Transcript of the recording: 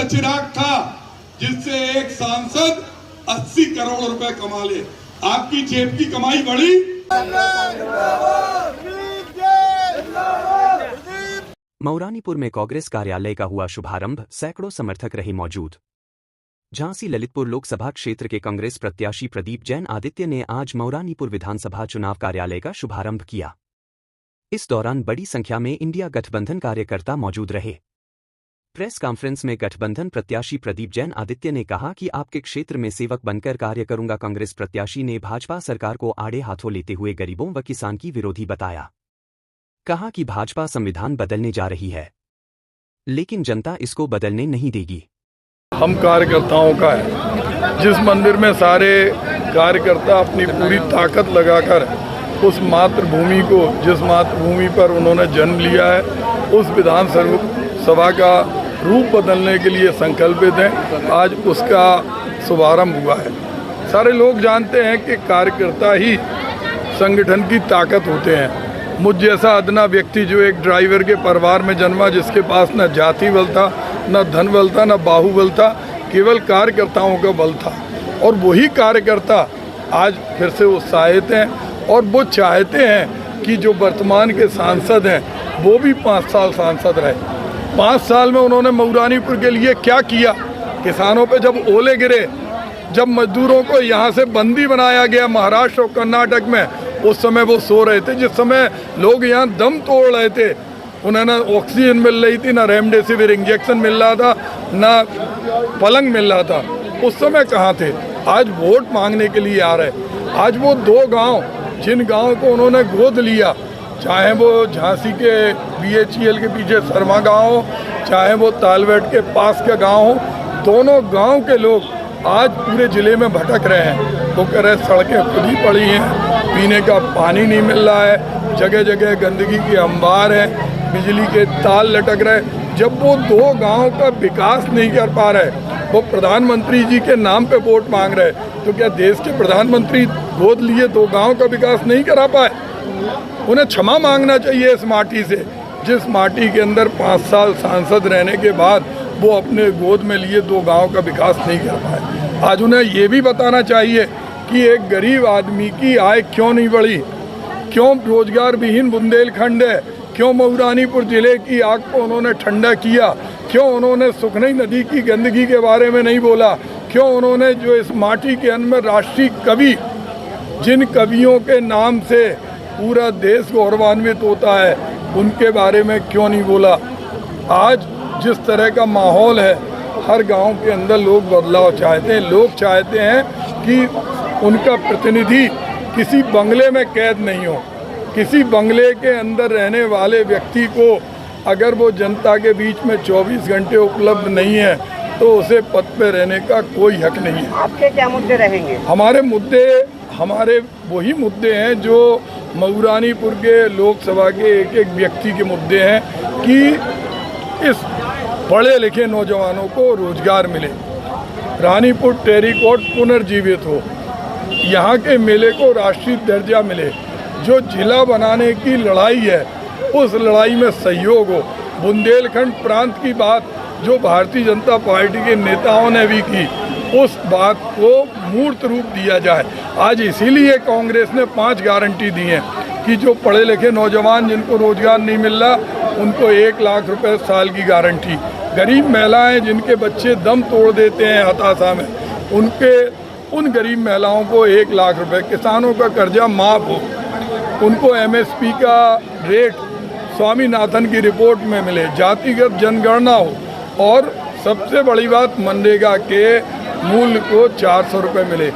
चिराग था जिससे एक सांसद 80 करोड़ रुपए कमा ले। आपकी जेब की कमाई बढ़ी। मऊरानीपुर में कांग्रेस कार्यालय का हुआ शुभारंभ, सैकड़ों समर्थक रहे मौजूद। झांसी ललितपुर लोकसभा क्षेत्र के कांग्रेस प्रत्याशी प्रदीप जैन आदित्य ने आज मऊरानीपुर विधानसभा चुनाव कार्यालय का शुभारंभ किया। इस दौरान बड़ी संख्या में इंडिया गठबंधन कार्यकर्ता मौजूद रहे। प्रेस कॉन्फ्रेंस में गठबंधन प्रत्याशी प्रदीप जैन आदित्य ने कहा कि आपके क्षेत्र में सेवक बनकर कार्य करूंगा। कांग्रेस प्रत्याशी ने भाजपा सरकार को आड़े हाथों लेते हुए गरीबों व किसान की विरोधी बताया। कहा कि भाजपा संविधान बदलने जा रही है, लेकिन जनता इसको बदलने नहीं देगी। हम कार्यकर्ताओं का है। जिस मंदिर में सारे कार्यकर्ता अपनी पूरी ताकत लगाकर उस मातृभूमि को, जिस मातृभूमि पर उन्होंने जन्म लिया है, उस विधानसभा का रूप बदलने के लिए संकल्पित हैं, आज उसका शुभारंभ हुआ है। सारे लोग जानते हैं कि कार्यकर्ता ही संगठन की ताकत होते हैं। मुझ जैसा अदना व्यक्ति जो एक ड्राइवर के परिवार में जन्मा, जिसके पास न जाति बल था, न धन बल था, न बाहुबल था, केवल कार्यकर्ताओं का बल था। और वही कार्यकर्ता आज फिर से उत्साहित हैं और वो चाहते हैं कि जो वर्तमान के सांसद हैं वो भी 5 साल सांसद रहे। 5 साल में उन्होंने मऊरानीपुर के लिए क्या किया? किसानों पे जब ओले गिरे, जब मजदूरों को यहाँ से बंदी बनाया गया महाराष्ट्र और कर्नाटक में, उस समय वो सो रहे थे। जिस समय लोग यहाँ दम तोड़ रहे थे, उन्हें ना ऑक्सीजन मिल रही थी, ना रेमडेसिविर इंजेक्शन मिल रहा था, ना पलंग मिल रहा था, उस समय कहाँ थे? आज वोट मांगने के लिए आ रहे। आज वो 2 गांव, जिन गांव को उन्होंने गोद लिया, चाहे वो झांसी के BHEL के पीछे शर्मा गांव हो, चाहे वो तालवेट के पास का गांव हो, दोनों गांव के लोग आज पूरे ज़िले में भटक रहे हैं। वो कह रहे सड़कें खुली पड़ी हैं, पीने का पानी नहीं मिल रहा है, जगह जगह गंदगी के अंबार हैं, बिजली के तार लटक रहे। जब वो 2 गांव का विकास नहीं कर पा रहे, वो प्रधानमंत्री जी के नाम पे वोट मांग रहे, तो क्या देश के प्रधानमंत्री गोद लिए 2 गांव का विकास नहीं करा पाए? उन्हें क्षमा मांगना चाहिए इस माटी से, जिस माटी के अंदर 5 साल सांसद रहने के बाद वो अपने गोद में लिए 2 गांव का विकास नहीं कर पाए। आज उन्हें ये भी बताना चाहिए कि एक गरीब आदमी की आय क्यों नहीं बढ़ी, क्यों रोजगार विहीन बुंदेलखंड है, क्यों मऊरानीपुर जिले की आग को उन्होंने ठंडा किया, क्यों उन्होंने सुखनई नदी की गंदगी के बारे में नहीं बोला, क्यों उन्होंने जो इस माटी के अंदर राष्ट्रीय कवि, जिन कवियों के नाम से पूरा देश गौरवान्वित होता है, उनके बारे में क्यों नहीं बोला। आज जिस तरह का माहौल है, हर गांव के अंदर लोग बदलाव चाहते हैं। लोग चाहते हैं कि उनका प्रतिनिधि किसी बंगले में कैद नहीं हो। किसी बंगले के अंदर रहने वाले व्यक्ति को अगर वो जनता के बीच में 24 घंटे उपलब्ध नहीं है तो उसे पद पे रहने का कोई हक नहीं है। आपके क्या मुद्दे रहेंगे? हमारे वही मुद्दे हैं जो मऊरानीपुर के लोकसभा के एक व्यक्ति के मुद्दे हैं कि इस पढ़े लिखे नौजवानों को रोजगार मिले, रानीपुर टेरिकॉट पुनर्जीवित हो, यहाँ के मेले को राष्ट्रीय दर्जा मिले, जो जिला बनाने की लड़ाई है उस लड़ाई में सहयोग हो। बुंदेलखंड प्रांत की बात जो भारतीय जनता पार्टी के नेताओं ने भी की, उस बात को मूर्त रूप दिया जाए। आज इसीलिए कांग्रेस ने 5 गारंटी दी हैं कि जो पढ़े लिखे नौजवान जिनको रोजगार नहीं मिल रहा, उनको 1 लाख रुपए साल की गारंटी। गरीब महिलाएं जिनके बच्चे दम तोड़ देते हैं हताशा में, उन गरीब महिलाओं को 1 लाख रुपए। किसानों का कर्जा माफ़ हो, उनको MSP का रेट स्वामीनाथन की रिपोर्ट में मिले, जातिगत जनगणना हो, और सबसे बड़ी बात मनरेगा के मूल्य को 400 रुपये मिले।